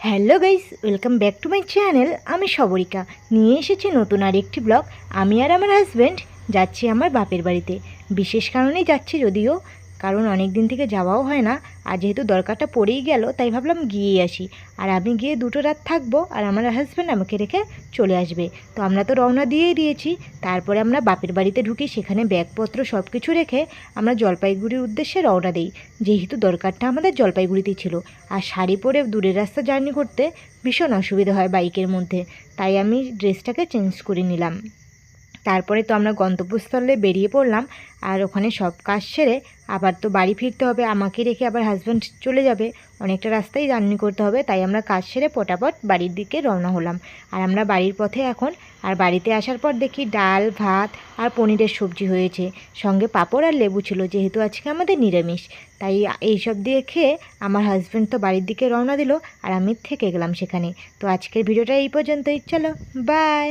Hello guys, welcome back to my channel. আমি সবরিকা নিয়ে এসেছি নতুন আরেকটি ব্লগ। আমি আর আমার হাজব্যান্ড যাচ্ছি আমার বাপের বাড়িতে। বিশেষ কারণেই যাচ্ছি, যদিও কারণ অনেক দিন থেকে যাওয়াও হয় না। আর যেহেতু দরকারটা পড়েই গেল, তাই ভাবলাম গিয়েই আসি। আর আমি গিয়ে 2টো রাত থাকবো, আর আমার হাজব্যান্ড আমাকে রেখে চলে আসবে। তো আমরা তো রওনা দিয়েই দিয়েছি। তারপরে আমরা বাপের বাড়িতে ঢুকি, সেখানে ব্যাগপত্র সব কিছু রেখে আমরা জলপাইগুড়ির উদ্দেশ্যে রওনা দিই, যেহেতু দরকারটা আমাদের জলপাইগুড়িতেই ছিল। আর শাড়ি পরে দূরের রাস্তা জার্নি করতে ভীষণ অসুবিধা হয় বাইকের মধ্যে, তাই আমি ড্রেসটাকে চেঞ্জ করে নিলাম। তারপরে তো আমরা গন্তব্যস্থলে বেরিয়ে পড়লাম। আর ওখানে সব কাজ সেরে আবার তো বাড়ি ফিরতে হবে, আমাকে রেখে আবার হাজব্যান্ড চলে যাবে। অনেকটা রাস্তাই জার্নি করতে হবে, তাই আমরা কাজ সেরে পটাপট বাড়ির দিকে রওনা হলাম। আর আমরা বাড়ির পথে এখন। আর বাড়িতে আসার পর দেখি ডাল ভাত আর পনিরের সবজি হয়েছে, সঙ্গে পাঁপড় আর লেবু ছিল, যেহেতু আজকে আমাদের নিরামিষ। তাই এইসব দিয়ে খেয়ে আমার হাজব্যান্ড তো বাড়ির দিকে রওনা দিল, আর আমি থেকে গেলাম সেখানে। তো আজকের ভিডিওটা এই পর্যন্তই, চলো বাই।